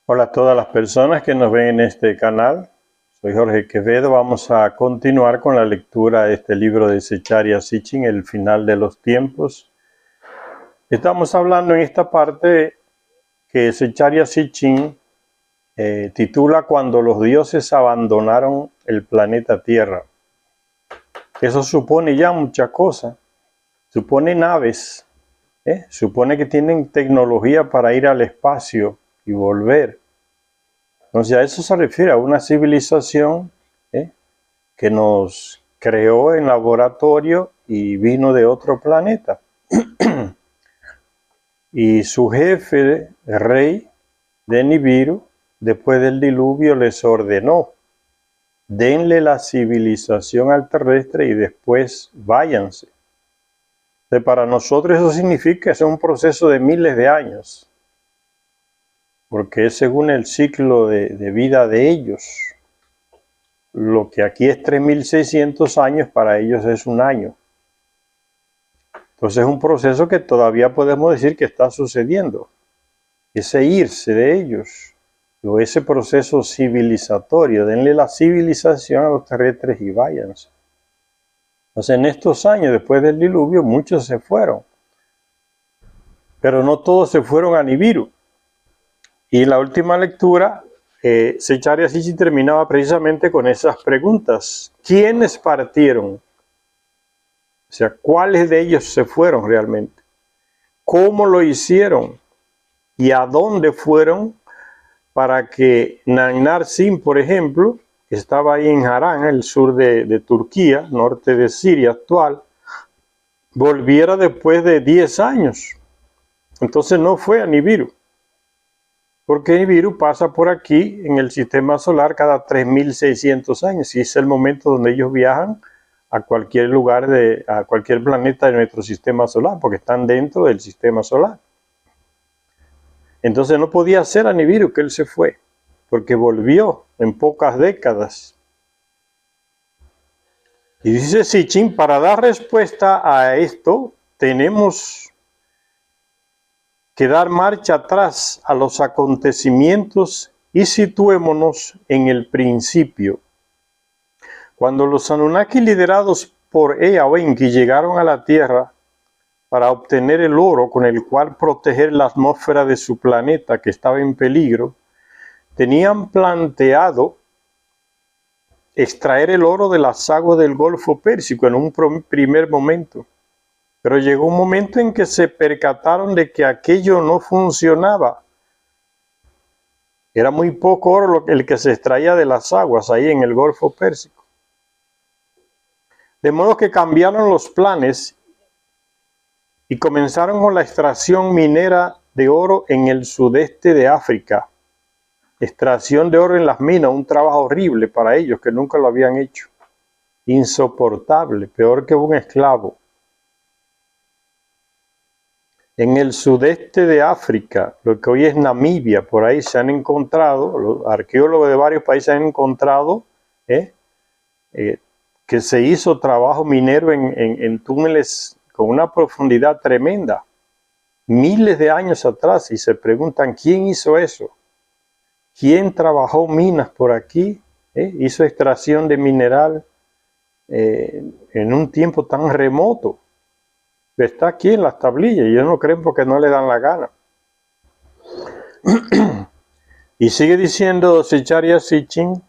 Hola a todas las personas que nos ven en este canal. Soy Jorge Quevedo. Vamos a continuar con la lectura de este libro de Zecharia Sitchin, El final de los tiempos. Estamos hablando en esta parte que Zecharia Sitchin titula Cuando los dioses abandonaron el planeta Tierra. Eso supone ya muchas cosas. Supone naves, supone que tienen tecnología para ir al espacio y volver. Entonces a eso se refiere, a una civilización que nos creó en laboratorio y vino de otro planeta. Y su jefe, el rey de Nibiru, después del diluvio les ordenó: denle la civilización al terrestre y después váyanse. Entonces, para nosotros eso significa que es un proceso de miles de años, porque es según el ciclo de vida de ellos. Lo que aquí es 3600 años, para ellos es un año. Entonces es un proceso que todavía podemos decir que está sucediendo. Ese irse de ellos, o ese proceso civilizatorio, denle la civilización a los terrestres y váyanse. Entonces en estos años, después del diluvio, muchos se fueron. Pero no todos se fueron a Nibiru. Y en la última lectura, Zecharia Sitchin terminaba precisamente con esas preguntas. ¿Quiénes partieron? O sea, ¿cuáles de ellos se fueron realmente? ¿Cómo lo hicieron? ¿Y a dónde fueron? Para que Nagnar Sin, por ejemplo, que estaba ahí en Harán, el sur de Turquía, norte de Siria actual, volviera después de 10 años. Entonces no fue a Nibiru, porque Nibiru pasa por aquí en el sistema solar cada 3600 años, y es el momento donde ellos viajan a cualquier lugar, a cualquier planeta de nuestro sistema solar, porque están dentro del sistema solar. Entonces no podía ser a Nibiru que él se fue, porque volvió en pocas décadas. Y dice Sitchin, para dar respuesta a esto, tenemos que dar marcha atrás a los acontecimientos y situémonos en el principio. Cuando los Anunnaki, liderados por Ea o Enki, llegaron a la Tierra para obtener el oro con el cual proteger la atmósfera de su planeta que estaba en peligro, tenían planteado extraer el oro de las aguas del Golfo Pérsico en un primer momento. Pero llegó un momento en que se percataron de que aquello no funcionaba. Era muy poco oro el que se extraía de las aguas ahí en el Golfo Pérsico. De modo que cambiaron los planes y comenzaron con la extracción minera de oro en el sudeste de África. Extracción de oro en las minas, un trabajo horrible para ellos que nunca lo habían hecho. Insoportable, peor que un esclavo. En el sudeste de África, lo que hoy es Namibia, por ahí se han encontrado, los arqueólogos de varios países han encontrado que se hizo trabajo minero en túneles con una profundidad tremenda, miles de años atrás, y se preguntan, ¿quién hizo eso? ¿Quién trabajó minas por aquí? Hizo extracción de mineral en un tiempo tan remoto. Está aquí en las tablillas, y ellos no creen porque no le dan la gana. Y sigue diciendo Zecharia Sitchin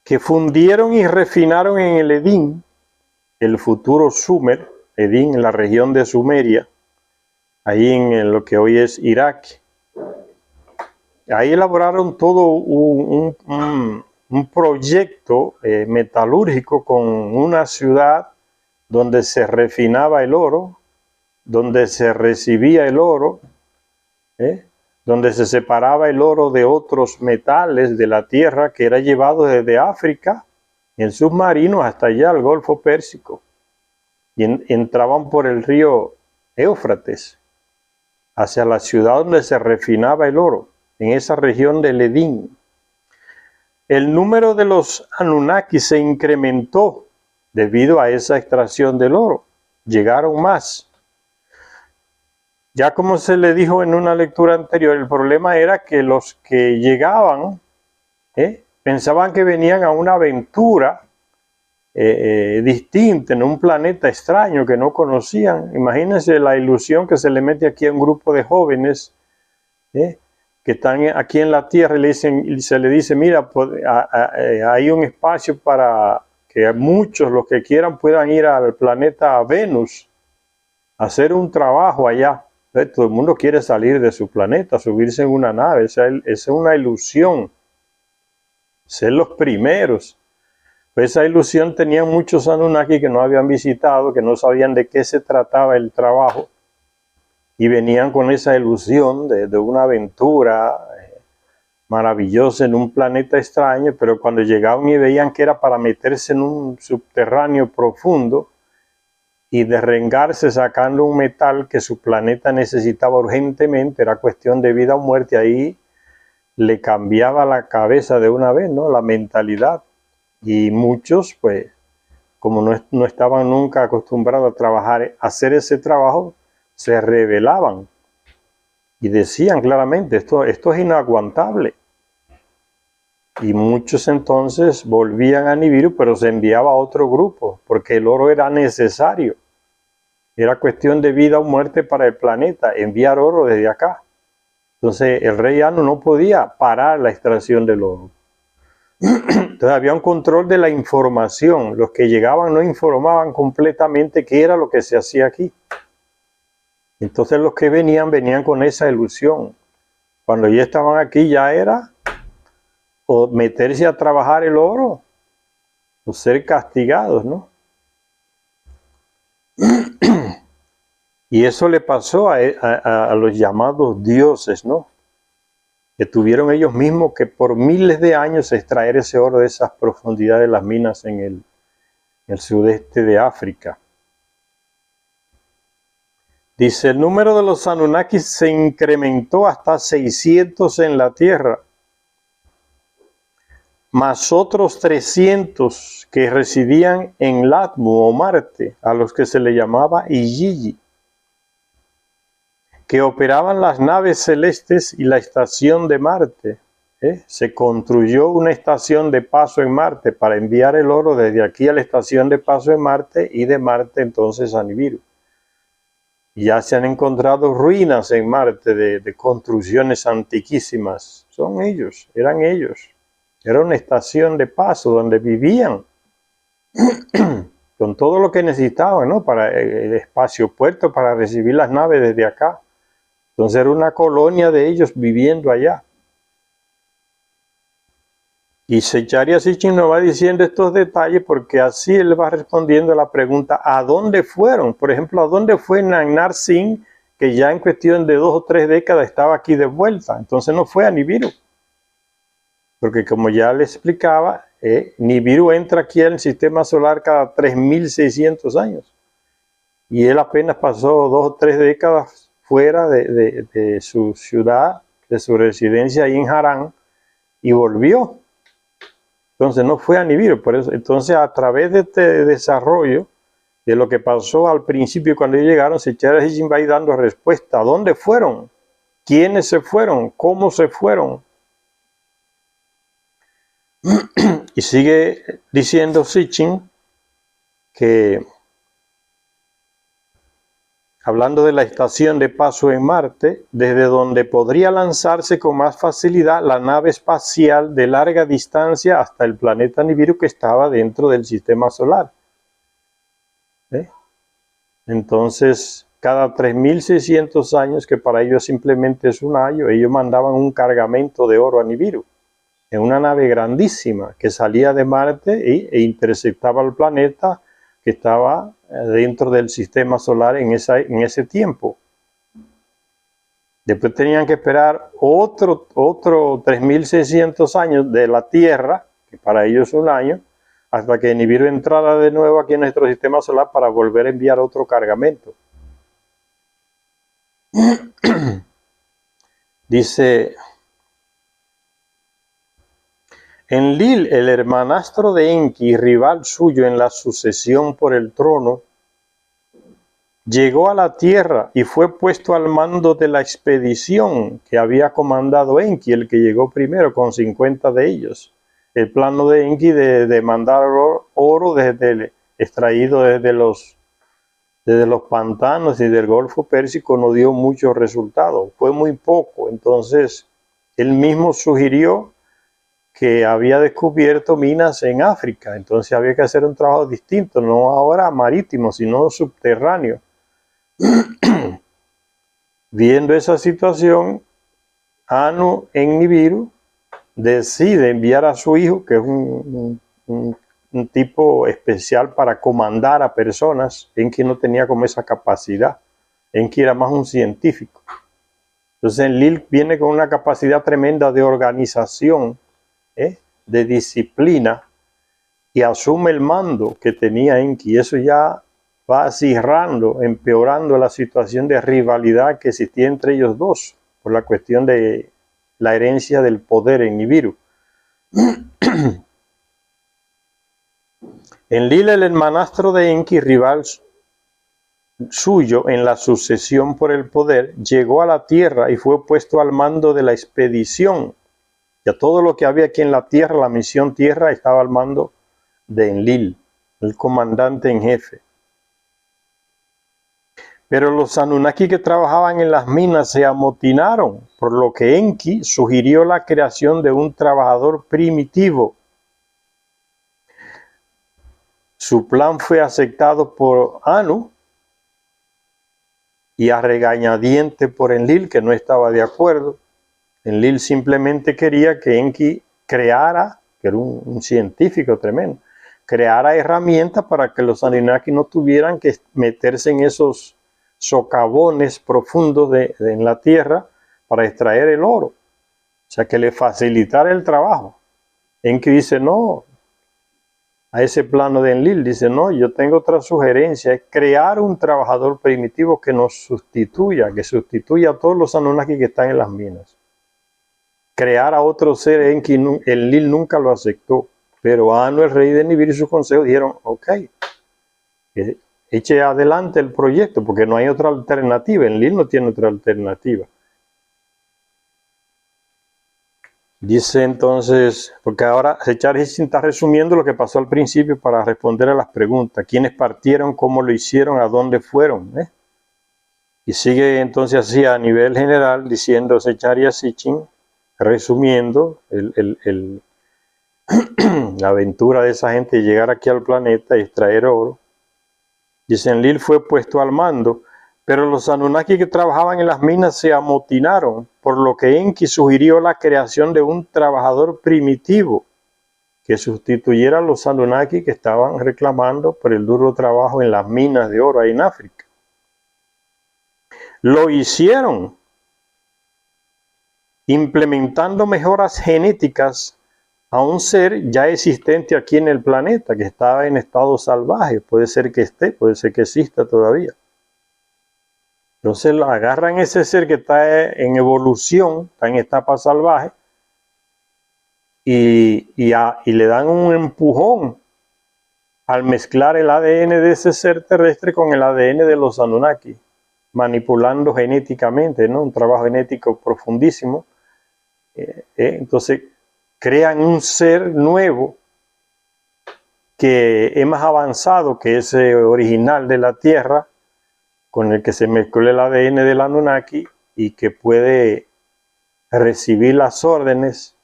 que fundieron y refinaron en el Edín, el futuro Sumer, Edín en la región de Sumeria, ahí en lo que hoy es Irak. Ahí elaboraron todo un proyecto metalúrgico con una ciudad donde se refinaba el oro, donde se recibía el oro, donde se separaba el oro de otros metales de la tierra, que era llevado desde África en submarinos hasta allá al Golfo Pérsico, y entraban por el río Éufrates hacia la ciudad donde se refinaba el oro, en esa región del Edín. El número de los Anunnaki se incrementó debido a esa extracción del oro. Llegaron más. Ya como se le dijo en una lectura anterior, el problema era que los que llegaban pensaban que venían a una aventura distinta en un planeta extraño que no conocían. Imagínense la ilusión que se le mete aquí a un grupo de jóvenes que están aquí en la Tierra y se le dice, mira, pues, hay un espacio para que muchos, los que quieran, puedan ir al planeta Venus a hacer un trabajo allá. Entonces, todo el mundo quiere salir de su planeta, subirse en una nave. Esa es una ilusión, ser los primeros. Pues esa ilusión tenían muchos Anunnaki que no habían visitado, que no sabían de qué se trataba el trabajo, y venían con esa ilusión de una aventura maravillosa en un planeta extraño, pero cuando llegaban y veían que era para meterse en un subterráneo profundo y derrengarse sacando un metal que su planeta necesitaba urgentemente, era cuestión de vida o muerte, ahí le cambiaba la cabeza de una vez, ¿no? La mentalidad. Y muchos, pues, como no estaban nunca acostumbrados a trabajar, a hacer ese trabajo, se rebelaban y decían claramente, esto es inaguantable. Y muchos entonces volvían a Nibiru, pero se enviaba a otro grupo, porque el oro era necesario. Era cuestión de vida o muerte para el planeta, enviar oro desde acá. Entonces el rey Anu no podía parar la extracción del oro. Entonces había un control de la información. Los que llegaban no informaban completamente qué era lo que se hacía aquí. Entonces los que venían con esa ilusión. Cuando ya estaban aquí ya era o meterse a trabajar el oro o ser castigados, ¿no? Y eso le pasó a los llamados dioses, ¿no? Que tuvieron ellos mismos que por miles de años extraer ese oro de esas profundidades de las minas en el sudeste de África. Dice, el número de los Anunnakis se incrementó hasta 600 en la Tierra, más otros 300 que residían en Latmu o Marte, a los que se le llamaba Igigi, que operaban las naves celestes y la estación de Marte. Se construyó una estación de paso en Marte para enviar el oro desde aquí a la estación de paso en Marte y de Marte entonces a Nibiru. Ya se han encontrado ruinas en Marte de construcciones antiquísimas. Son ellos, eran ellos. Era una estación de paso donde vivían con todo lo que necesitaban, ¿no? Para el espacio puerto, para recibir las naves desde acá. Entonces era una colonia de ellos viviendo allá. Y Zecharia Sitchin nos va diciendo estos detalles porque así él va respondiendo a la pregunta ¿a dónde fueron? Por ejemplo, ¿a dónde fue Nanar Singh, que ya en cuestión de 2 o 3 décadas estaba aquí de vuelta? Entonces no fue a Nibiru. Porque como ya les explicaba, Nibiru entra aquí en el sistema solar cada 3.600 años. Y él apenas pasó 2 o 3 décadas fuera de su ciudad, de su residencia ahí en Harán, y volvió. Entonces no fue a Nibiru, por eso. Entonces a través de este desarrollo, de lo que pasó al principio cuando ellos llegaron, Zecharia Sitchin va a ir dando respuesta. ¿A dónde fueron? ¿Quiénes se fueron? ¿Cómo se fueron? Y sigue diciendo Sitchin que, hablando de la estación de paso en Marte, desde donde podría lanzarse con más facilidad la nave espacial de larga distancia hasta el planeta Nibiru que estaba dentro del sistema solar. Entonces, cada 3.600 años, que para ellos simplemente es un año, ellos mandaban un cargamento de oro a Nibiru, en una nave grandísima que salía de Marte e interceptaba el planeta que estaba dentro del sistema solar en ese tiempo. Después tenían que esperar otro 3.600 años de la Tierra, que para ellos es un año, hasta que Nibiru entrara de nuevo aquí en nuestro sistema solar para volver a enviar otro cargamento. Dice, Enlil, el hermanastro de Enki y rival suyo en la sucesión por el trono, llegó a la tierra y fue puesto al mando de la expedición que había comandado Enki, el que llegó primero con 50 de ellos. El plano de Enki de mandar oro extraído desde los pantanos y del Golfo Pérsico no dio muchos resultados, fue muy poco. Entonces, él mismo sugirió que había descubierto minas en África, entonces había que hacer un trabajo distinto, no ahora marítimo, sino subterráneo. Viendo esa situación, Anu en Nibiru decide enviar a su hijo, que es un tipo especial para comandar a personas. Enki no tenía como esa capacidad. Enki era más un científico. Entonces Enlil viene con una capacidad tremenda de organización, de disciplina, y asume el mando que tenía Enki. Eso ya va cerrando, empeorando la situación de rivalidad que existía entre ellos dos, por la cuestión de la herencia del poder en Nibiru. Enlil, el hermanastro de Enki, rival suyo en la sucesión por el poder, llegó a la tierra y fue puesto al mando de la expedición. Ya todo lo que había aquí en la tierra, la misión tierra, estaba al mando de Enlil, el comandante en jefe. Pero los Anunnaki que trabajaban en las minas se amotinaron, por lo que Enki sugirió la creación de un trabajador primitivo. Su plan fue aceptado por Anu y a regañadiente por Enlil, que no estaba de acuerdo. Enlil simplemente quería que Enki creara, que era un científico tremendo, creara herramientas para que los Anunnaki no tuvieran que meterse en esos socavones profundos en la tierra para extraer el oro. O sea, que le facilitara el trabajo. Enki dice no, a ese plano de Enlil, dice no, yo tengo otra sugerencia, es crear un trabajador primitivo que nos sustituya, que sustituya a todos los Anunnaki que están en las minas. Crear a otro ser, Enlil nunca lo aceptó, pero Anu, el rey de Nibiru, y sus consejos dijeron, ok, eche adelante el proyecto, porque no hay otra alternativa, Enlil no tiene otra alternativa. Dice entonces, porque ahora Sechar Hitchin está resumiendo lo que pasó al principio para responder a las preguntas. ¿Quiénes partieron? ¿Cómo lo hicieron? ¿A dónde fueron? Y sigue entonces así a nivel general diciendo Sechar Hitchin, resumiendo la aventura de esa gente de llegar aquí al planeta y extraer oro. Dice, Enlil fue puesto al mando, pero los Anunnaki que trabajaban en las minas se amotinaron, por lo que Enki sugirió la creación de un trabajador primitivo que sustituyera a los Anunnaki que estaban reclamando por el duro trabajo en las minas de oro ahí en África. Lo hicieron, implementando mejoras genéticas a un ser ya existente aquí en el planeta, que estaba en estado salvaje. Puede ser que esté, puede ser que exista todavía. Entonces agarran ese ser que está en evolución, está en etapa salvaje, y le dan un empujón al mezclar el ADN de ese ser terrestre con el ADN de los Anunnaki, manipulando genéticamente, ¿no? Un trabajo genético profundísimo. Entonces crean un ser nuevo que es más avanzado que ese original de la Tierra, con el que se mezcló el ADN del Anunnaki y que puede recibir las órdenes,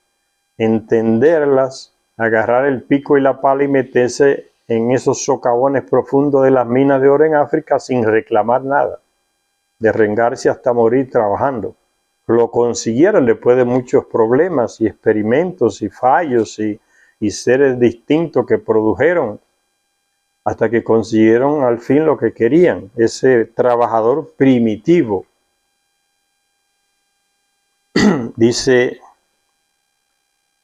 entenderlas, agarrar el pico y la pala y meterse en esos socavones profundos de las minas de oro en África sin reclamar nada, derrengarse hasta morir trabajando. Lo consiguieron después de muchos problemas y experimentos y fallos y seres distintos que produjeron, hasta que consiguieron al fin lo que querían, ese trabajador primitivo. Dice,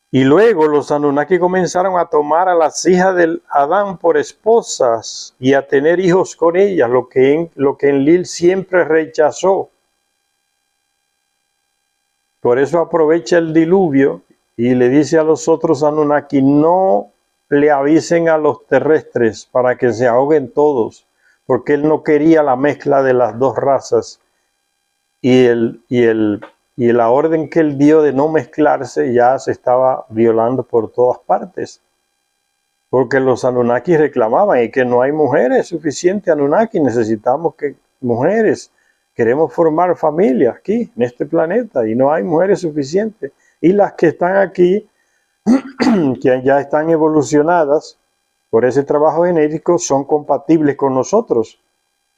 y luego los Anunnaki comenzaron a tomar a las hijas del Adán por esposas y a tener hijos con ellas, lo que Enlil siempre rechazó. Por eso aprovecha el diluvio y le dice a los otros Anunnaki, no le avisen a los terrestres para que se ahoguen todos, porque él no quería la mezcla de las dos razas y la orden que él dio de no mezclarse ya se estaba violando por todas partes. Porque los Anunnaki reclamaban y que no hay mujeres suficientes Anunnaki, necesitamos mujeres, queremos formar familia aquí en este planeta y no hay mujeres suficientes. Y las que están aquí, que ya están evolucionadas por ese trabajo genético, son compatibles con nosotros.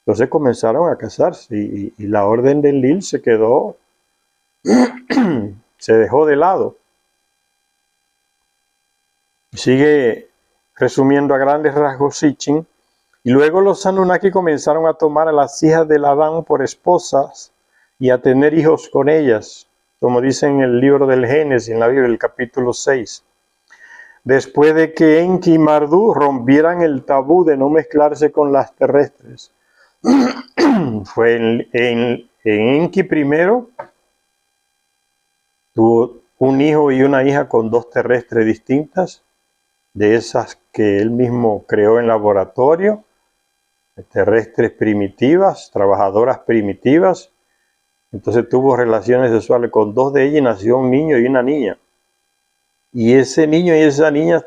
Entonces comenzaron a casarse y la orden de Enlil se quedó, se dejó de lado. Sigue resumiendo a grandes rasgos Sitchin. Y luego los Anunnaki comenzaron a tomar a las hijas del Adán por esposas y a tener hijos con ellas, como dice en el libro del Génesis, en la Biblia, el capítulo 6. Después de que Enki y Marduk rompieran el tabú de no mezclarse con las terrestres. Fue en Enki primero, tuvo un hijo y una hija con dos terrestres distintas, de esas que él mismo creó en laboratorio, terrestres primitivas, trabajadoras primitivas. Entonces tuvo relaciones sexuales con dos de ellas y nació un niño y una niña. Y ese niño y esa niña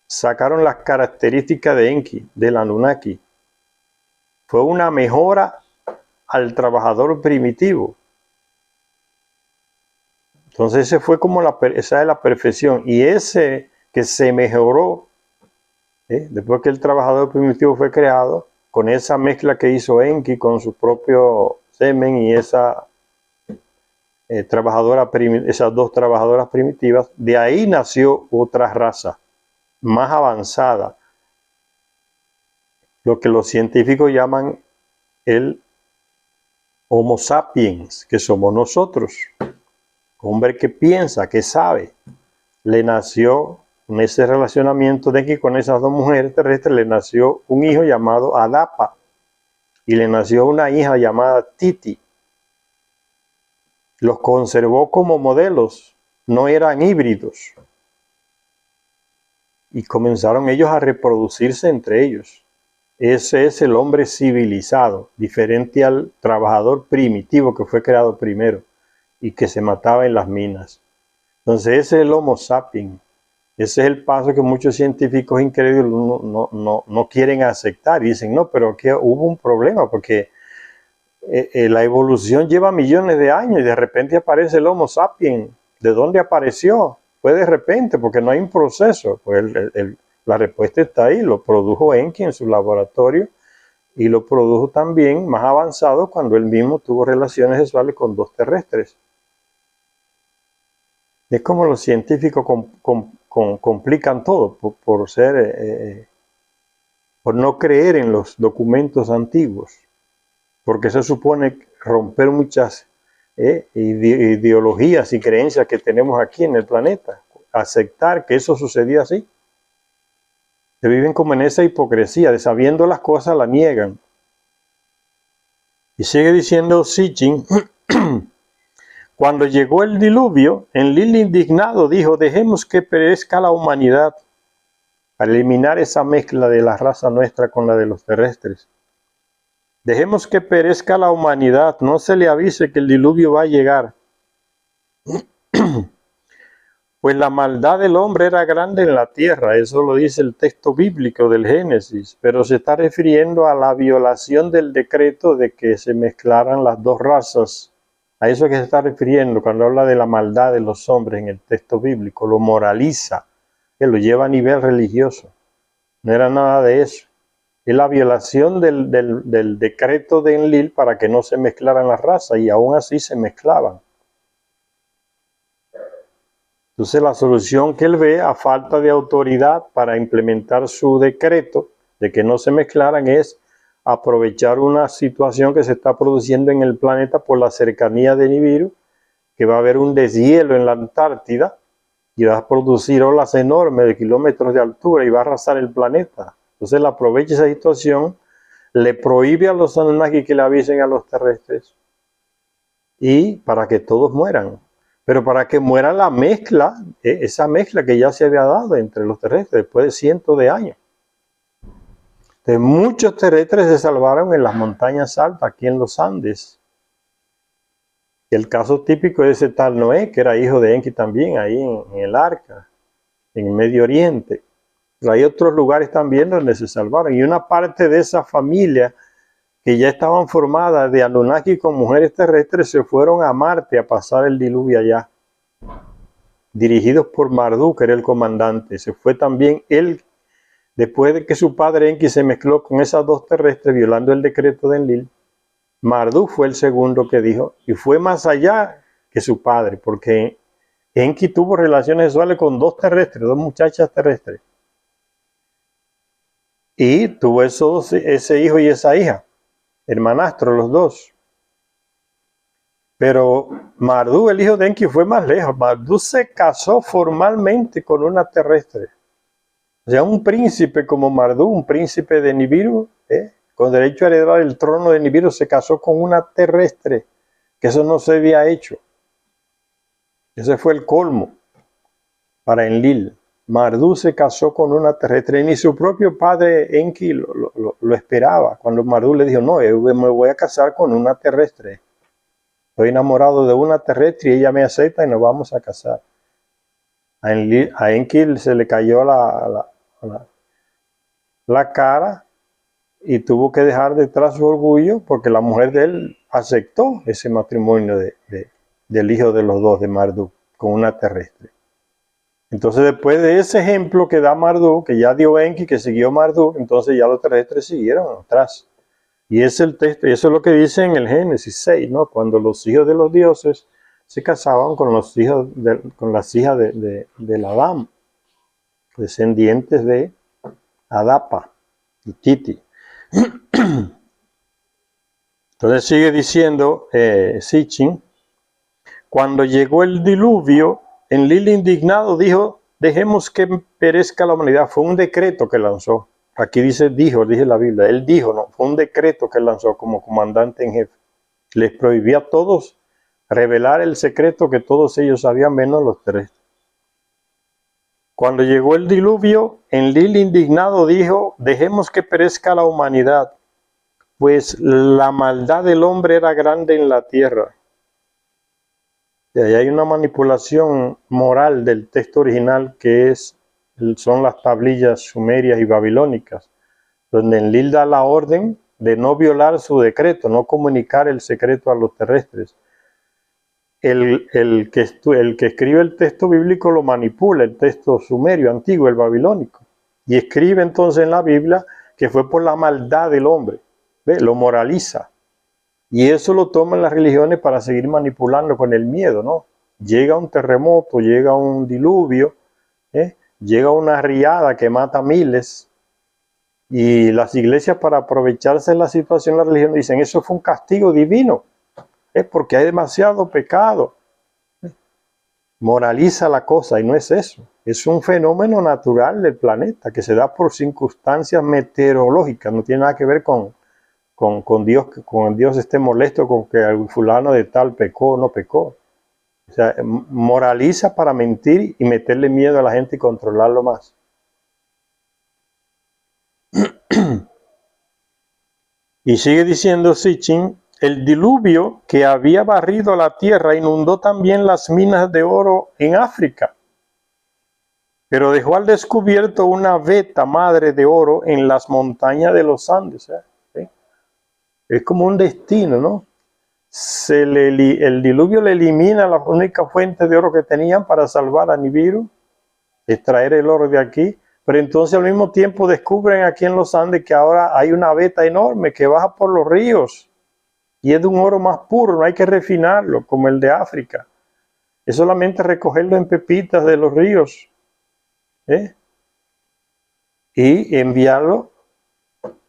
sacaron las características de Enki, del Anunnaki. Fue una mejora al trabajador primitivo. Entonces ese fue como esa es la perfección. Y ese que se mejoró, después que el trabajador primitivo fue creado, con esa mezcla que hizo Enki con su propio semen y esa esas dos trabajadoras primitivas, de ahí nació otra raza más avanzada, lo que los científicos llaman el Homo sapiens, que somos nosotros, hombre que piensa, que sabe. Le nació en ese relacionamiento de Enki con esas dos mujeres terrestres, le nació un hijo llamado Adapa y le nació una hija llamada Titi. Los conservó como modelos, no eran híbridos. Y comenzaron ellos a reproducirse entre ellos. Ese es el hombre civilizado, diferente al trabajador primitivo que fue creado primero y que se mataba en las minas. Entonces ese es el Homo sapiens. Ese es el paso que muchos científicos incrédulos no quieren aceptar. Y dicen, no, pero que hubo un problema porque la evolución lleva millones de años y de repente aparece el Homo sapiens. ¿De dónde apareció? Fue de repente porque no hay un proceso. Pues la respuesta está ahí. Lo produjo Enki en su laboratorio y lo produjo también más avanzado cuando él mismo tuvo relaciones sexuales con dos terrestres. Es como los científicos complican todo por no creer en los documentos antiguos, porque se supone romper muchas ideologías y creencias que tenemos aquí en el planeta, aceptar que eso sucedía así. Se viven como en esa hipocresía, de sabiendo las cosas la niegan. Y sigue diciendo Sitchin, cuando llegó el diluvio, Enlil indignado dijo, dejemos que perezca la humanidad para eliminar esa mezcla de la raza nuestra con la de los terrestres. Dejemos que perezca la humanidad, no se le avise que el diluvio va a llegar. Pues la maldad del hombre era grande en la tierra, eso lo dice el texto bíblico del Génesis, pero se está refiriendo a la violación del decreto de que se mezclaran las dos razas. A eso que se está refiriendo cuando habla de la maldad de los hombres en el texto bíblico, lo moraliza, que lo lleva a nivel religioso. No era nada de eso. Es la violación del decreto de Enlil para que no se mezclaran las razas y aún así se mezclaban. Entonces la solución que él ve a falta de autoridad para implementar su decreto de que no se mezclaran es aprovechar una situación que se está produciendo en el planeta por la cercanía de Nibiru, que va a haber un deshielo en la Antártida y va a producir olas enormes de kilómetros de altura y va a arrasar el planeta. Entonces él aprovecha esa situación, le prohíbe a los Anunnaki que le avisen a los terrestres y para que todos mueran. Pero para que muera la mezcla, esa mezcla que ya se había dado entre los terrestres después de cientos de años. Entonces, muchos terrestres se salvaron en las montañas altas, aquí en los Andes. El caso típico es ese tal Noé, que era hijo de Enki también, ahí en el arca, en el Medio Oriente. Pero hay otros lugares también donde se salvaron. Y una parte de esa familia que ya estaban formadas de Anunnaki con mujeres terrestres se fueron a Marte a pasar el diluvio allá. Dirigidos por Marduk, que era el comandante. Se fue también él, después de que su padre Enki se mezcló con esas dos terrestres, violando el decreto de Enlil. Marduk fue el segundo que dijo, y fue más allá que su padre, porque Enki tuvo relaciones sexuales con dos terrestres, dos muchachas terrestres. Y tuvo ese hijo y esa hija, hermanastros los dos. Pero Marduk, el hijo de Enki, fue más lejos. Marduk se casó formalmente con una terrestre. O sea, un príncipe como Marduk, un príncipe de Nibiru, con derecho a heredar el trono de Nibiru, se casó con una terrestre, que eso no se había hecho. Ese fue el colmo para Enlil. Marduk se casó con una terrestre, ni su propio padre Enki lo esperaba. Cuando Marduk le dijo, no, me voy a casar con una terrestre. Estoy enamorado de una terrestre y ella me acepta y nos vamos a casar. A Enki se le cayó la cara y tuvo que dejar detrás su orgullo porque la mujer de él aceptó ese matrimonio del hijo de los dos, de Marduk, con una terrestre. Entonces, después de ese ejemplo que da Marduk, que ya dio Enki, que siguió Marduk, entonces ya los terrestres siguieron atrás. Y es el texto, y eso es lo que dice en el Génesis 6, ¿no? Cuando los hijos de los dioses se casaban con las hijas del Adán, descendientes de Adapa y Titi. Entonces sigue diciendo Sitchin, cuando llegó el diluvio, Enlil indignado dijo, dejemos que perezca la humanidad. Fue un decreto que lanzó. Aquí dice la Biblia. Él dijo, no, fue un decreto que lanzó como comandante en jefe. Les prohibía a todos revelar el secreto que todos ellos sabían, menos los terrestres. Cuando llegó el diluvio, Enlil indignado dijo, dejemos que perezca la humanidad, pues la maldad del hombre era grande en la tierra. Y ahí hay una manipulación moral del texto original que son las tablillas sumerias y babilónicas, donde Enlil da la orden de no violar su decreto, no comunicar el secreto a los terrestres. El que escribe el texto bíblico lo manipula, el texto sumerio, antiguo, el babilónico, y escribe entonces en la Biblia que fue por la maldad del hombre. ¿Ve? Lo moraliza. Y eso lo toman las religiones para seguir manipulando con el miedo, ¿no? Llega un terremoto, llega un diluvio, llega una riada que mata miles, y las iglesias, para aprovecharse de la situación, la religión dicen, eso fue un castigo divino, es porque hay demasiado pecado. Moraliza la cosa, y no es eso. Es un fenómeno natural del planeta que se da por circunstancias meteorológicas, no tiene nada que ver con Dios, que con Dios esté molesto con que el fulano de tal pecó o no pecó. O sea, moraliza para mentir y meterle miedo a la gente y controlarlo más. Y sigue diciendo Sitchin, el diluvio que había barrido la tierra inundó también las minas de oro en África, pero dejó al descubierto una veta madre de oro en las montañas de los Andes. Es como un destino, ¿no? El diluvio le elimina la única fuente de oro que tenían para salvar a Nibiru, extraer el oro de aquí, pero entonces al mismo tiempo descubren aquí en los Andes que ahora hay una veta enorme que baja por los ríos y es de un oro más puro, no hay que refinarlo como el de África, es solamente recogerlo en pepitas de los ríos y enviarlo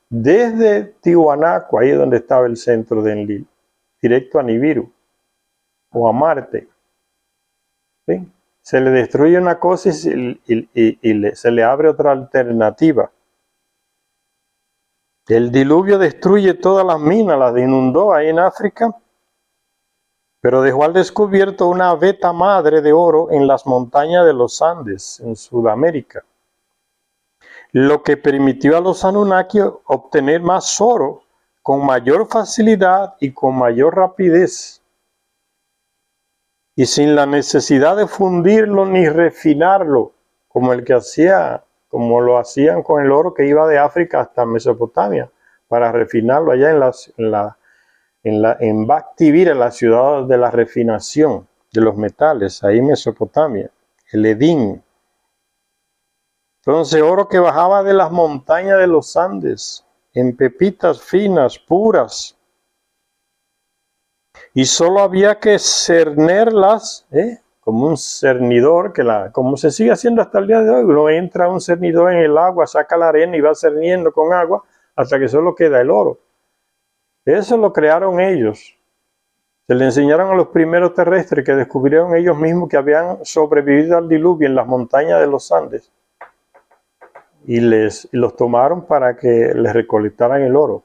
desde Tiwanaku, ahí es donde estaba el centro de Enlil, directo a Nibiru o a Marte. ¿Sí? Se le destruye una cosa y se le abre otra alternativa. El diluvio destruye todas las minas, las inundó ahí en África, pero dejó al descubierto una veta madre de oro en las montañas de los Andes, en Sudamérica. lo que permitió a los Anunnaki obtener más oro con mayor facilidad y con mayor rapidez, y sin la necesidad de fundirlo ni refinarlo, como como lo hacían con el oro que iba de África hasta Mesopotamia, para refinarlo allá en Bactivir, en la ciudad de la refinación de los metales, ahí en Mesopotamia, el Edín. Entonces, oro que bajaba de las montañas de los Andes, en pepitas finas, puras, y solo había que cernerlas, como un cernidor, como se sigue haciendo hasta el día de hoy. Uno entra un cernidor en el agua, saca la arena y va cerniendo con agua hasta que solo queda el oro. Eso lo crearon ellos. Se le enseñaron a los primeros terrestres que descubrieron ellos mismos que habían sobrevivido al diluvio en las montañas de los Andes. Y los tomaron para que les recolectaran el oro.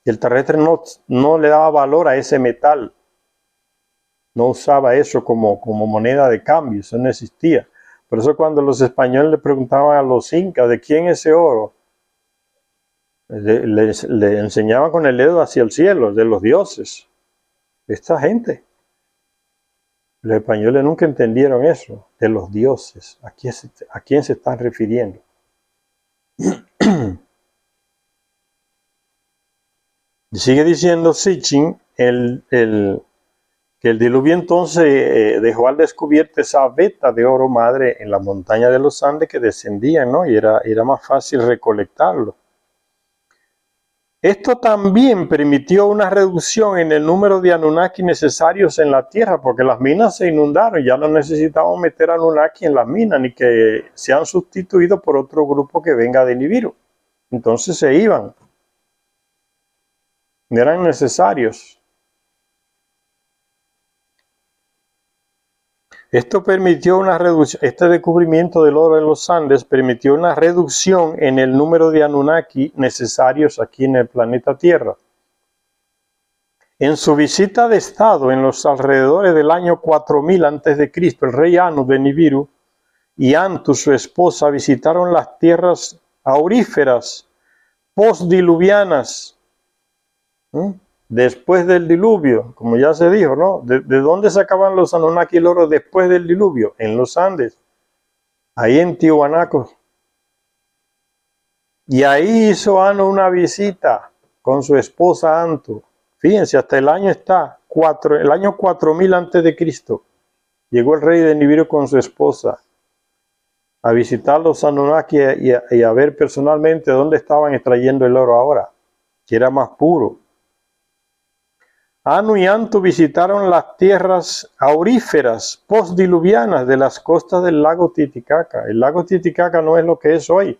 Y el terrestre no le daba valor a ese metal. No usaba eso como moneda de cambio, eso no existía. Por eso cuando los españoles le preguntaban a los incas de quién es ese oro, le enseñaban con el dedo hacia el cielo, de los dioses. Esta gente. Los españoles nunca entendieron eso, de los dioses. ¿A quién se están refiriendo? Sigue diciendo Sitchin, que el diluvio entonces dejó al descubierto esa veta de oro madre en la montaña de los Andes que descendían, ¿no? Y era más fácil recolectarlo. Esto también permitió una reducción en el número de Anunnaki necesarios en la Tierra, porque las minas se inundaron, ya no necesitamos meter Anunnaki en las minas, ni que sean sustituidos por otro grupo que venga de Nibiru. Entonces se iban. No eran necesarios. Esto permitió una reducción, este descubrimiento del oro en los Andes permitió una reducción en el número de Anunnaki necesarios aquí en el planeta Tierra. En su visita de estado en los alrededores del año 4000 a.C., el rey Anu de Nibiru y Antu, su esposa, visitaron las tierras auríferas postdiluvianas, después del diluvio, como ya se dijo, ¿no? ¿De dónde sacaban los Anunnaki el oro después del diluvio? En los Andes, ahí en Tiwanaku. Y ahí hizo Anu una visita con su esposa Antu. Fíjense, hasta el año el año 4000 a.C. Llegó el rey de Nibiru con su esposa a visitar los Anunnaki y a ver personalmente dónde estaban extrayendo el oro ahora, que era más puro. Anu y Antu visitaron las tierras auríferas postdiluvianas de las costas del lago Titicaca. El lago Titicaca no es lo que es hoy.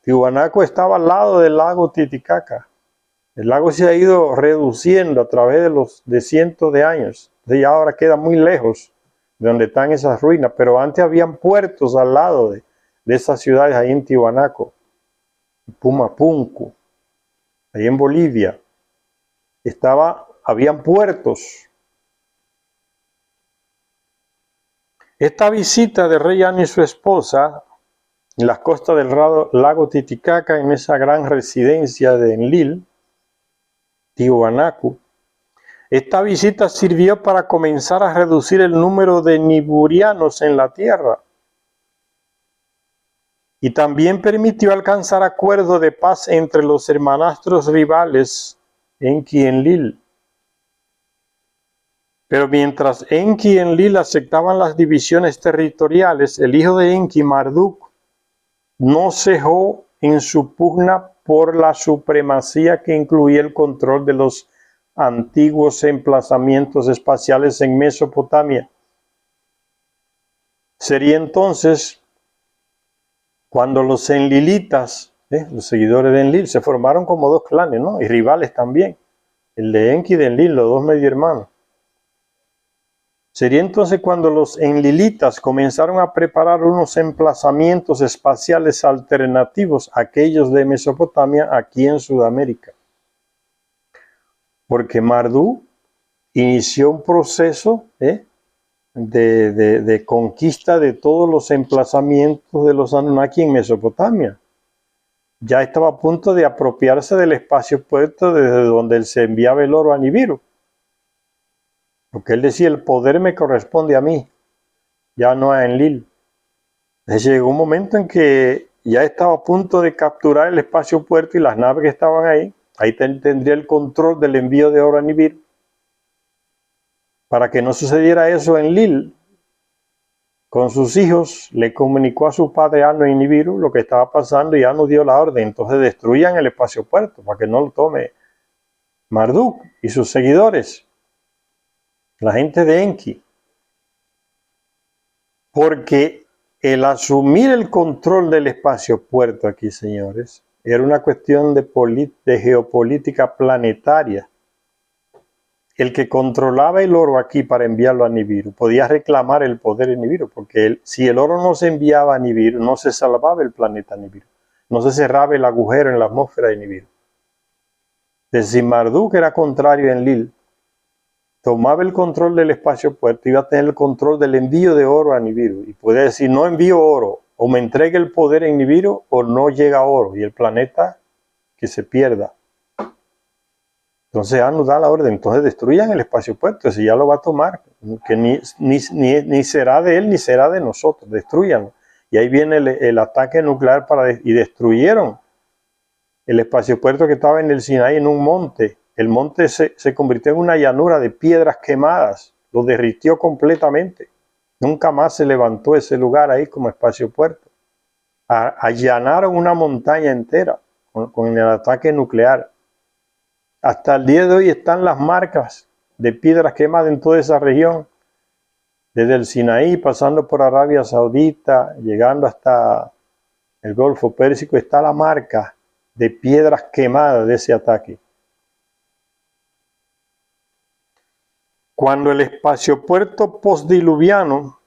Tiwanaku estaba al lado del lago Titicaca. El lago se ha ido reduciendo a través de cientos de años. Y ahora queda muy lejos de donde están esas ruinas. Pero antes habían puertos al lado de esas ciudades ahí en Tiwanaku. Pumapunku. Ahí en Bolivia, habían puertos. Esta visita de rey Anu y su esposa en las costas del lago Titicaca, en esa gran residencia de Enlil, Tiwanaku, esta visita sirvió para comenzar a reducir el número de niburianos en la tierra. Y también permitió alcanzar acuerdo de paz entre los hermanastros rivales Enki y Enlil. Pero mientras Enki y Enlil aceptaban las divisiones territoriales, el hijo de Enki, Marduk, no cejó en su pugna por la supremacía que incluía el control de los antiguos emplazamientos espaciales en Mesopotamia. Sería entonces cuando los enlilitas, los seguidores de Enlil, se formaron como dos clanes, ¿no? Y rivales también, el de Enki y de Enlil, los dos medio hermanos. Sería entonces cuando los enlilitas comenzaron a preparar unos emplazamientos espaciales alternativos a aquellos de Mesopotamia aquí en Sudamérica. Porque Marduk inició un proceso de conquista de todos los emplazamientos de los Anunnaki en Mesopotamia. Ya estaba a punto de apropiarse del espacio puerto desde donde él se enviaba el oro a Nibiru. Porque él decía, el poder me corresponde a mí, ya no a Enlil. Entonces llegó un momento en que ya estaba a punto de capturar el espacio puerto y las naves que estaban ahí. Ahí tendría el control del envío de oro a Nibiru. Para que no sucediera eso, Enlil, con sus hijos, le comunicó a su padre Anu y Nibiru lo que estaba pasando y Anu dio la orden. Entonces destruyan el espacio puerto para que no lo tome Marduk y sus seguidores, la gente de Enki. Porque el asumir el control del espacio puerto aquí, señores, era una cuestión de geopolítica planetaria. El que controlaba el oro aquí para enviarlo a Nibiru podía reclamar el poder en Nibiru, porque si el oro no se enviaba a Nibiru, no se salvaba el planeta Nibiru, no se cerraba el agujero en la atmósfera de Nibiru. Si Marduk era contrario a Enlil, tomaba el control del espacio puerto, iba a tener el control del envío de oro a Nibiru, y podía decir, no envío oro, o me entregue el poder en Nibiru, o no llega oro, y el planeta que se pierda. Entonces Anu da la orden, entonces destruyan el espacio puerto, si ya lo va a tomar, que ni será de él ni será de nosotros, destruyanlo. Y ahí viene el ataque nuclear y destruyeron el espacio puerto que estaba en el Sinaí, en un monte. El monte se convirtió en una llanura de piedras quemadas, lo derritió completamente. Nunca más se levantó ese lugar ahí como espacio puerto. Allanaron una montaña entera con el ataque nuclear. Hasta el día de hoy están las marcas de piedras quemadas en toda esa región, desde el Sinaí, pasando por Arabia Saudita, llegando hasta el Golfo Pérsico, está la marca de piedras quemadas de ese ataque. Cuando el espaciopuerto postdiluviano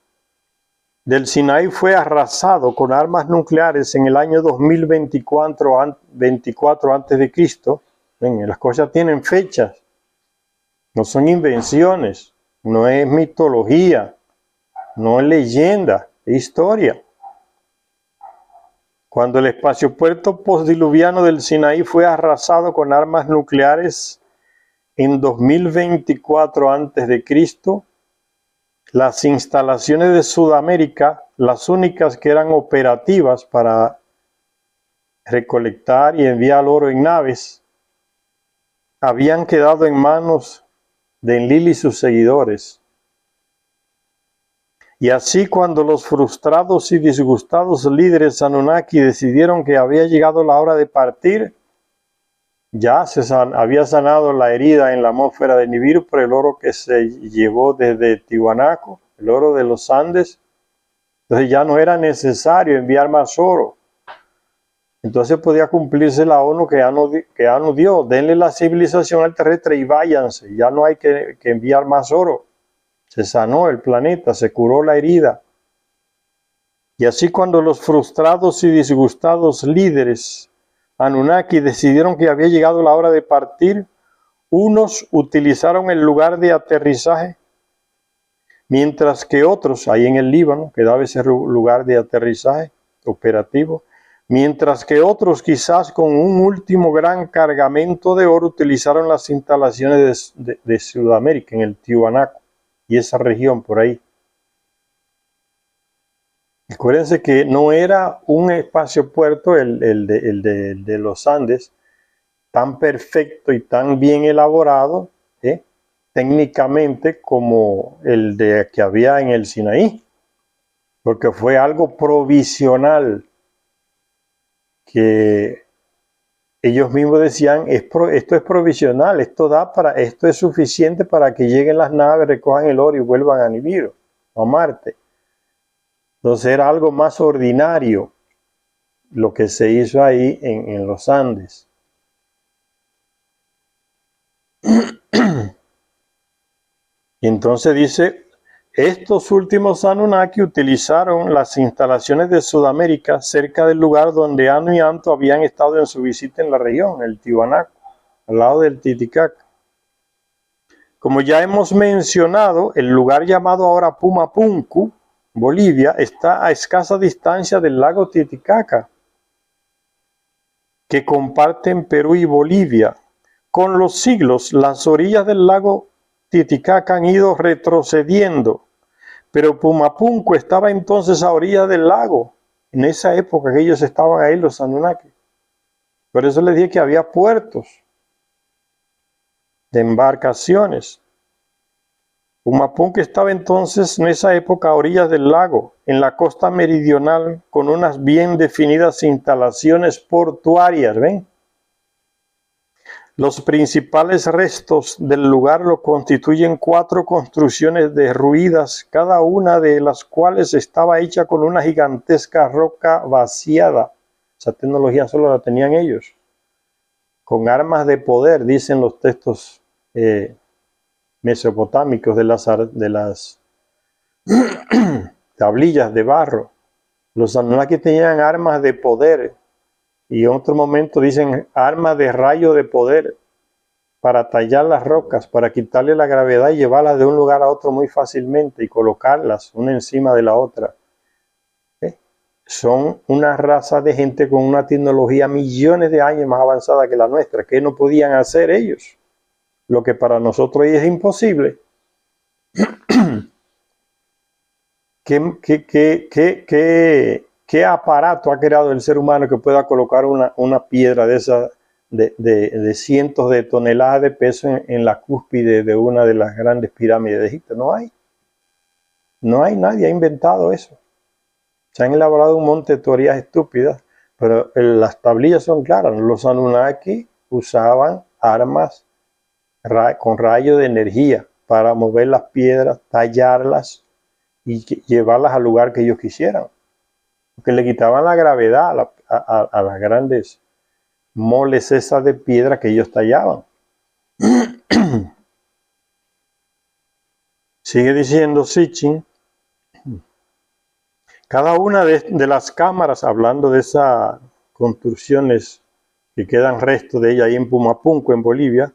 del Sinaí fue arrasado con armas nucleares en el año 2024 a.C., las cosas tienen fechas, no son invenciones, no es mitología, no es leyenda, es historia. Cuando el espaciopuerto postdiluviano del Sinaí fue arrasado con armas nucleares en 2024 a.C., las instalaciones de Sudamérica, las únicas que eran operativas para recolectar y enviar oro en naves, habían quedado en manos de Enlil y sus seguidores. Y así, cuando los frustrados y disgustados líderes Anunnaki decidieron que había llegado la hora de partir, ya había sanado la herida en la atmósfera de Nibiru por el oro que se llevó desde Tiwanaku, el oro de los Andes. Entonces ya no era necesario enviar más oro. Entonces podía cumplirse la ONU que Anu dio. Denle la civilización al terrestre y váyanse. Ya no hay que enviar más oro. Se sanó el planeta, se curó la herida. Y así, cuando los frustrados y disgustados líderes Anunnaki decidieron que había llegado la hora de partir, unos utilizaron el lugar de aterrizaje, mientras que otros, ahí en el Líbano, quedaba ese lugar de aterrizaje operativo, mientras que otros, quizás con un último gran cargamento de oro, utilizaron las instalaciones de Sudamérica, en el Tiwanaku y esa región por ahí. Acuérdense que no era un espacio puerto, el de los Andes, tan perfecto y tan bien elaborado, técnicamente, como el que había en el Sinaí, porque fue algo provisional, que ellos mismos decían, esto es provisional, esto es suficiente para que lleguen las naves, recojan el oro y vuelvan a Nibiru, a Marte. Entonces era algo más ordinario lo que se hizo ahí en los Andes. Y entonces dice, estos últimos Anunnaki utilizaron las instalaciones de Sudamérica cerca del lugar donde Anu y Anto habían estado en su visita en la región, el Tiwanaku, al lado del Titicaca. Como ya hemos mencionado, el lugar llamado ahora Pumapunku, Bolivia, está a escasa distancia del lago Titicaca, que comparten Perú y Bolivia. Con los siglos, las orillas del lago Titicaca han ido retrocediendo, pero Pumapunku estaba entonces a orillas del lago, en esa época que ellos estaban ahí, los Anunnaki. Por eso les dije que había puertos de embarcaciones. Pumapunku estaba entonces en esa época a orillas del lago, en la costa meridional, con unas bien definidas instalaciones portuarias, ¿ven? Los principales restos del lugar lo constituyen 4 construcciones derruidas, cada una de las cuales estaba hecha con una gigantesca roca vaciada. Esa tecnología solo la tenían ellos. Con armas de poder, dicen los textos mesopotámicos de las tablillas de barro. Los Anunnaki tenían armas de poder, y en otro momento dicen armas de rayo de poder, para tallar las rocas, para quitarle la gravedad y llevarlas de un lugar a otro muy fácilmente y colocarlas una encima de la otra. Son una raza de gente con una tecnología millones de años más avanzada que la nuestra, que no podían hacer ellos, lo que para nosotros es imposible. ¿Qué aparato ha creado el ser humano que pueda colocar una piedra de esa de cientos de toneladas de peso en la cúspide de una de las grandes pirámides de Egipto? No hay. No hay, nadie ha inventado eso. Se han elaborado un monte de teorías estúpidas, pero las tablillas son claras. Los Anunnaki usaban armas con rayos de energía para mover las piedras, tallarlas y llevarlas al lugar que ellos quisieran. Porque le quitaban la gravedad a las grandes moles esas de piedra que ellos tallaban. Sigue diciendo Sitchin. Cada una de las cámaras, hablando de esas construcciones que quedan restos de ella ahí en Pumapunku, en Bolivia,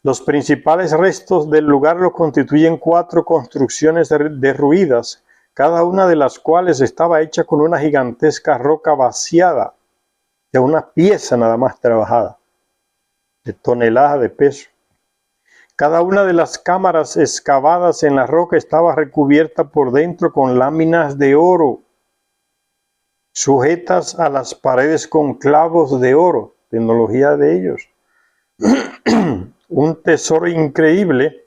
los principales restos del lugar lo constituyen 4 construcciones derruidas, cada una de las cuales estaba hecha con una gigantesca roca vaciada, de una pieza nada más trabajada, de toneladas de peso. Cada una de las cámaras excavadas en la roca estaba recubierta por dentro con láminas de oro, sujetas a las paredes con clavos de oro, tecnología de ellos. Un tesoro increíble,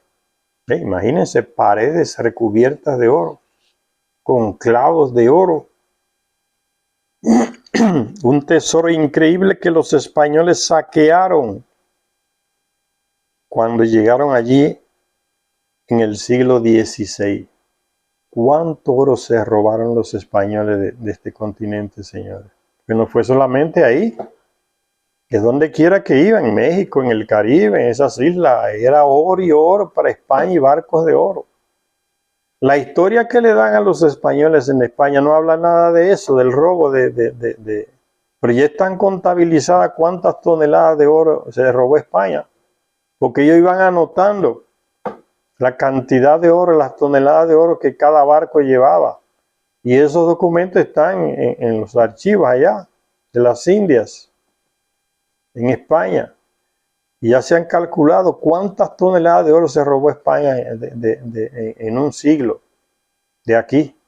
imagínense, paredes recubiertas de oro, con clavos de oro. Un tesoro increíble que los españoles saquearon cuando llegaron allí en el siglo XVI. ¿Cuánto oro se robaron los españoles de este continente, señores? Que no fue solamente ahí, que donde quiera que iban, en México, en el Caribe, en esas islas, era oro y oro para España y barcos de oro. La historia que le dan a los españoles en España no habla nada de eso, del robo pero ya están contabilizadas cuántas toneladas de oro se robó España, porque ellos iban anotando la cantidad de oro, las toneladas de oro que cada barco llevaba. Y esos documentos están en los archivos allá, de las Indias, en España. Y ya se han calculado cuántas toneladas de oro se robó España en un siglo de aquí.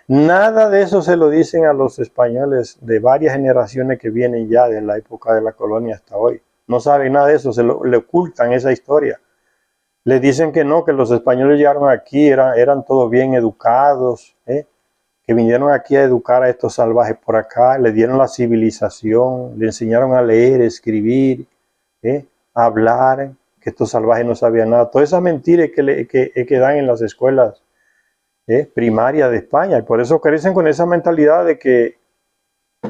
Nada de eso se lo dicen a los españoles de varias generaciones que vienen ya de la época de la colonia hasta hoy. No saben nada de eso, le ocultan esa historia. Les dicen que no, que los españoles llegaron aquí, eran todos bien educados, que vinieron aquí a educar a estos salvajes por acá, le dieron la civilización, le enseñaron a leer, escribir, a hablar, que estos salvajes no sabían nada. Todas esas mentiras que dan en las escuelas primarias de España, y por eso crecen con esa mentalidad de que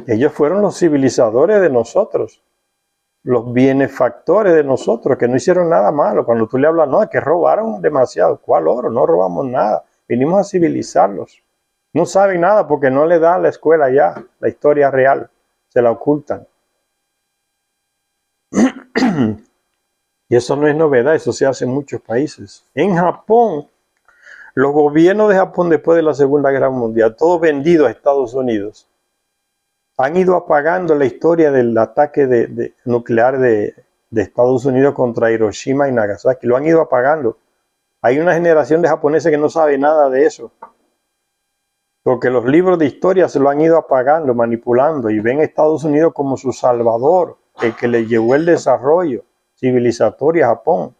ellos fueron los civilizadores de nosotros, los benefactores de nosotros, que no hicieron nada malo. Cuando tú le hablas, no, es que robaron demasiado. ¿Cuál oro? No robamos nada. Vinimos a civilizarlos. No saben nada porque no le dan la escuela ya, la historia real. Se la ocultan. Y eso no es novedad, eso se hace en muchos países. En Japón, los gobiernos de Japón después de la Segunda Guerra Mundial, todo vendido a Estados Unidos, han ido apagando la historia del ataque nuclear de Estados Unidos contra Hiroshima y Nagasaki. Lo han ido apagando. Hay una generación de japoneses que no sabe nada de eso. Porque los libros de historia se lo han ido apagando, manipulando, y ven a Estados Unidos como su salvador, el que le llevó el desarrollo civilizatorio a Japón.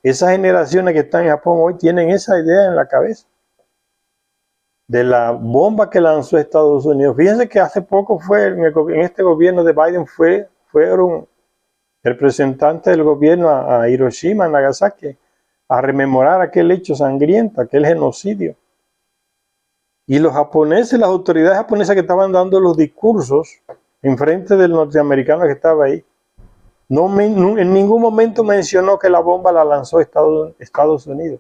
Esas generaciones que están en Japón hoy tienen esa idea en la cabeza. De la bomba que lanzó Estados Unidos. Fíjense que hace poco en este gobierno de Biden fueron representantes del gobierno a Hiroshima, Nagasaki, a rememorar aquel hecho sangriento, aquel genocidio. Y los japoneses, las autoridades japonesas que estaban dando los discursos en frente del norteamericano que estaba ahí, en ningún momento mencionó que la bomba la lanzó Estados Unidos.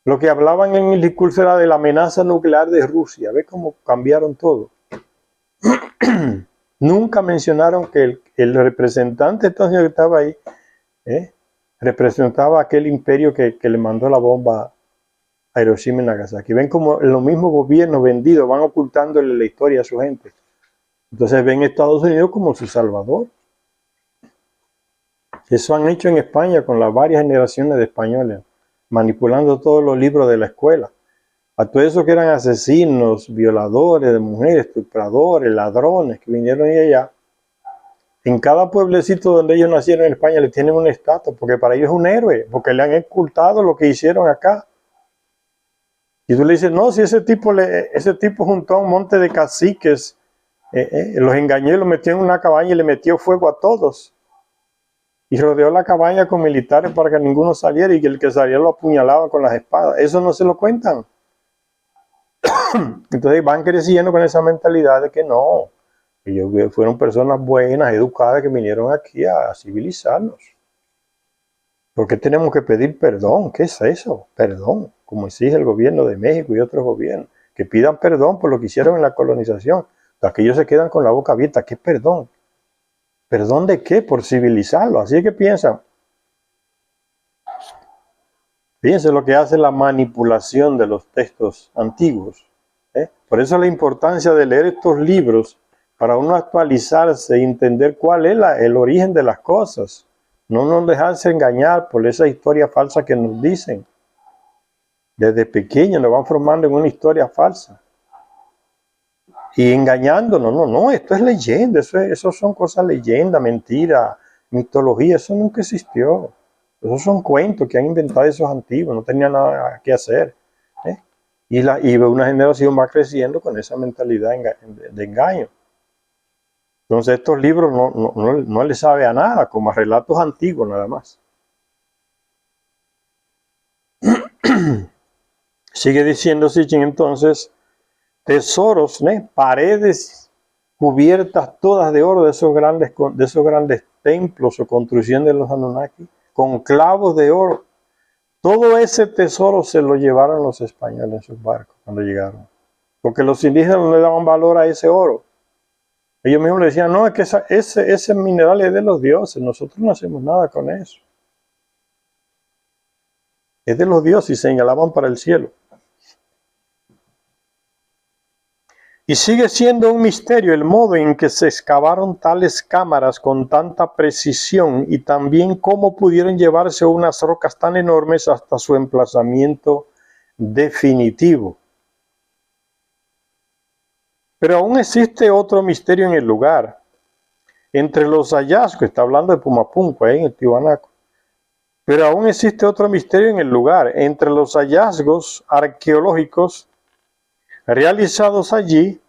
Lo que hablaban en el discurso era de la amenaza nuclear de Rusia. ¿Ves cómo cambiaron todo? Nunca mencionaron que el representante entonces que estaba ahí representaba aquel imperio que le mandó la bomba a Hiroshima y Nagasaki. Ven como los mismos gobiernos vendidos van ocultándole la historia a su gente. Entonces ven a Estados Unidos como su salvador. Eso han hecho en España con las varias generaciones de españoles, manipulando todos los libros de la escuela. A todos esos que eran asesinos, violadores de mujeres, estupradores, ladrones, que vinieron de allá. En cada pueblecito donde ellos nacieron en España le tienen una estatua, porque para ellos es un héroe, porque le han ocultado lo que hicieron acá. Y tú le dices, no, si ese tipo juntó a un monte de caciques, los engañó y los metió en una cabaña y le metió fuego a todos. Y rodeó la cabaña con militares para que ninguno saliera y que el que saliera lo apuñalaba con las espadas. Eso no se lo cuentan. Entonces van creciendo con esa mentalidad de que no, ellos fueron personas buenas, educadas, que vinieron aquí a civilizarnos. ¿Por qué tenemos que pedir perdón? ¿Qué es eso? Perdón, como exige el gobierno de México y otros gobiernos, que pidan perdón por lo que hicieron en la colonización. Aquellos se quedan con la boca abierta. ¿Qué perdón? ¿Perdón de qué? Por civilizarlo. Así es que piensan. Fíjense lo que hace la manipulación de los textos antiguos. Por eso la importancia de leer estos libros para uno actualizarse y entender cuál es el origen de las cosas. No nos dejarse engañar por esa historia falsa que nos dicen. Desde pequeños nos van formando en una historia falsa. Y engañándonos. No, esto es leyenda. Eso son cosas leyendas, mentiras, mitología. Eso nunca existió. Esos son cuentos que han inventado esos antiguos. No tenían nada que hacer. Y una generación va creciendo con esa mentalidad de engaño. Entonces estos libros no le sabe a nada, como a relatos antiguos nada más. Sigue diciendo Sitchin entonces, tesoros, paredes cubiertas todas de oro de esos grandes templos o construcción de los Anunnaki, con clavos de oro. Todo ese tesoro se lo llevaron los españoles en sus barcos cuando llegaron. Porque los indígenas no le daban valor a ese oro. Ellos mismos le decían, no, es que ese mineral es de los dioses, nosotros no hacemos nada con eso. Es de los dioses y señalaban para el cielo. Y sigue siendo un misterio el modo en que se excavaron tales cámaras con tanta precisión y también cómo pudieron llevarse unas rocas tan enormes hasta su emplazamiento definitivo. Pero aún existe otro misterio en el lugar. Entre los hallazgos, está hablando de Pumapunco, en el Tiwanaku. Pero aún existe otro misterio en el lugar. Entre los hallazgos arqueológicos realizados allí,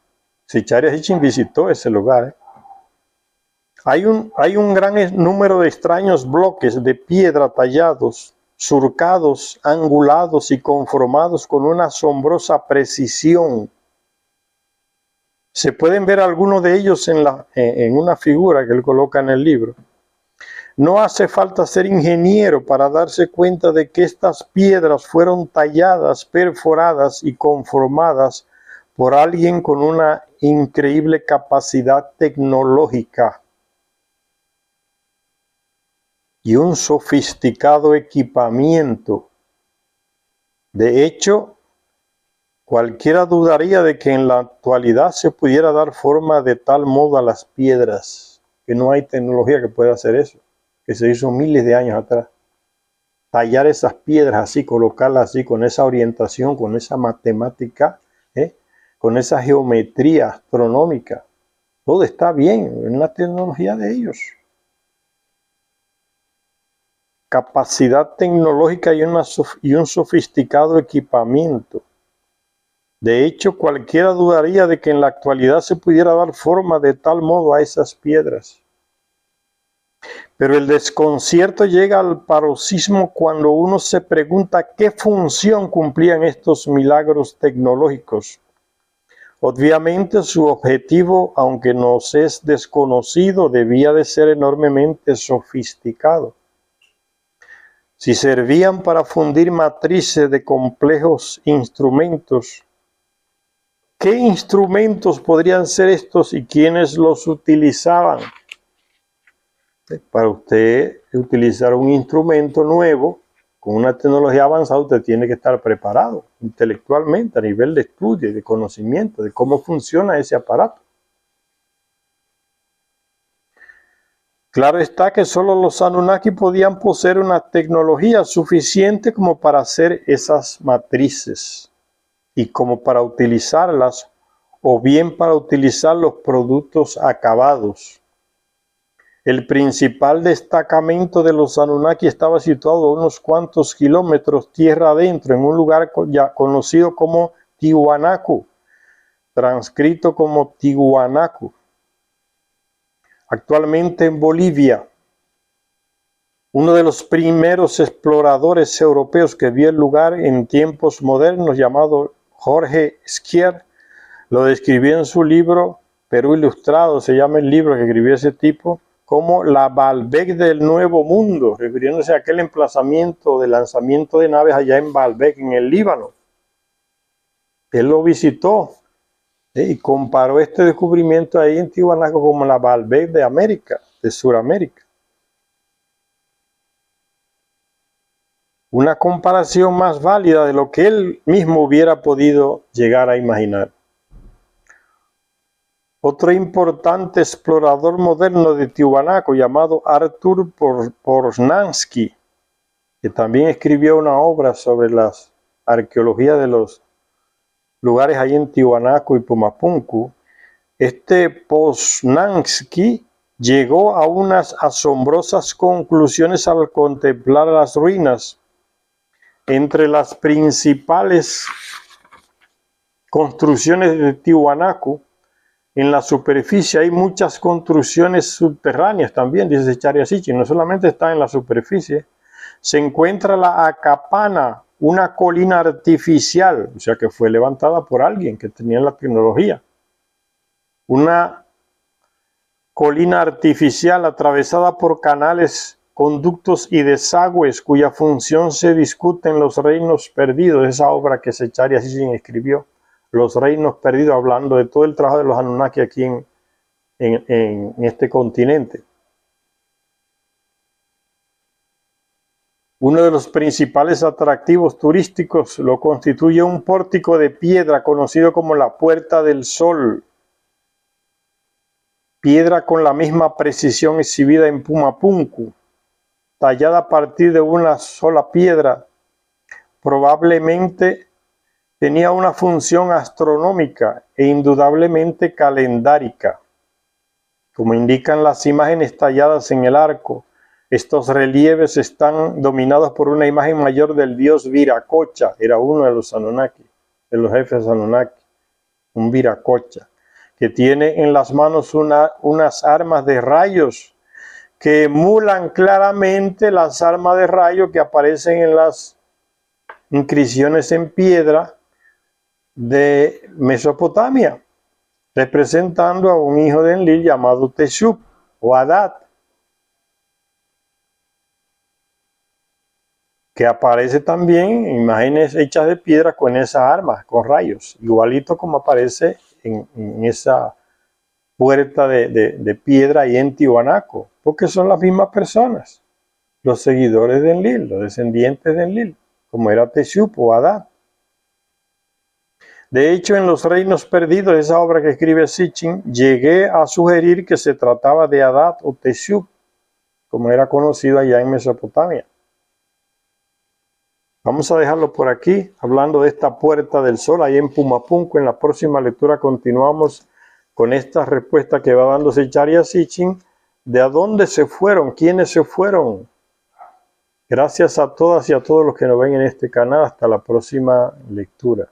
Sicharya Sitchin visitó ese lugar. Hay un gran número de extraños bloques de piedra tallados, surcados, angulados y conformados con una asombrosa precisión. Se pueden ver algunos de ellos en una figura que él coloca en el libro. No hace falta ser ingeniero para darse cuenta de que estas piedras fueron talladas, perforadas y conformadas por alguien con una increíble capacidad tecnológica. y un sofisticado equipamiento. De hecho, cualquiera dudaría de que en la actualidad se pudiera dar forma de tal modo a las piedras, que no hay tecnología que pueda hacer eso, que se hizo miles de años atrás. Tallar esas piedras así, colocarlas así, con esa orientación, con esa matemática, con esa geometría astronómica. Todo está bien, en la tecnología de ellos. Capacidad tecnológica y un sofisticado equipamiento. De hecho, cualquiera dudaría de que en la actualidad se pudiera dar forma de tal modo a esas piedras. Pero el desconcierto llega al paroxismo cuando uno se pregunta qué función cumplían estos milagros tecnológicos. Obviamente su objetivo, aunque nos es desconocido, debía de ser enormemente sofisticado. Si servían para fundir matrices de complejos instrumentos, ¿qué instrumentos podrían ser estos y quiénes los utilizaban? Para usted utilizar un instrumento nuevo, con una tecnología avanzada, usted tiene que estar preparado intelectualmente, a nivel de estudio y de conocimiento de cómo funciona ese aparato. Claro está que solo los Anunnaki podían poseer una tecnología suficiente como para hacer esas matrices y como para utilizarlas, o bien para utilizar los productos acabados. El principal destacamento de los Anunnaki estaba situado a unos cuantos kilómetros tierra adentro, en un lugar ya conocido como Tiwanaku, transcrito como Tiwanaku, actualmente en Bolivia. Uno de los primeros exploradores europeos que vio el lugar en tiempos modernos, llamado Jorge Squier, lo describió en su libro Perú Ilustrado, se llama el libro que escribió ese tipo, como la Baalbek del Nuevo Mundo, refiriéndose a aquel emplazamiento de lanzamiento de naves allá en Baalbek, en el Líbano. Él lo visitó y comparó este descubrimiento ahí en Tiwanaku como la Baalbek de América, de Sudamérica. Una comparación más válida de lo que él mismo hubiera podido llegar a imaginar. Otro importante explorador moderno de Tiwanaku, llamado Arthur Poznański, que también escribió una obra sobre la arqueología de los lugares ahí en Tiwanaku y Pumapunku. Este Poznański llegó a unas asombrosas conclusiones al contemplar las ruinas. Entre las principales construcciones de Tiwanaku, en la superficie hay muchas construcciones subterráneas también, dice Chariasichi, no solamente está en la superficie. Se encuentra la Acapana, una colina artificial, o sea que fue levantada por alguien que tenía la tecnología. Una colina artificial atravesada por canales, conductos y desagües cuya función se discute en Los Reinos Perdidos, esa obra que Chariasichi escribió. Los Reinos Perdidos, hablando de todo el trabajo de los Anunnaki aquí en este continente. Uno de los principales atractivos turísticos lo constituye un pórtico de piedra conocido como la Puerta del Sol. Piedra con la misma precisión exhibida en Pumapunku, tallada a partir de una sola piedra, probablemente tenía una función astronómica e indudablemente calendárica. Como indican las imágenes talladas en el arco, estos relieves están dominados por una imagen mayor del dios Viracocha, era uno de los Anunnaki, de los jefes Anunnaki, un Viracocha, que tiene en las manos unas armas de rayos que emulan claramente las armas de rayos que aparecen en las inscripciones en piedra de Mesopotamia, representando a un hijo de Enlil llamado Teshub o Adad, que aparece también en imágenes hechas de piedra con esas armas, con rayos, igualito como aparece en esa puerta de piedra ahí en Tiwanaku, porque son las mismas personas. los seguidores de Enlil, los descendientes de Enlil, como era Teshub o Adad. De hecho, en Los Reinos Perdidos, esa obra que escribe Sitchin, llegué a sugerir que se trataba de Adad o Teshub, como era conocido allá en Mesopotamia. Vamos a dejarlo por aquí, hablando de esta puerta del sol, ahí en Pumapunco. En la próxima lectura continuamos con esta respuesta que va dando Zecharia Sitchin, de a dónde se fueron, quiénes se fueron. Gracias a todas y a todos los que nos ven en este canal. Hasta la próxima lectura.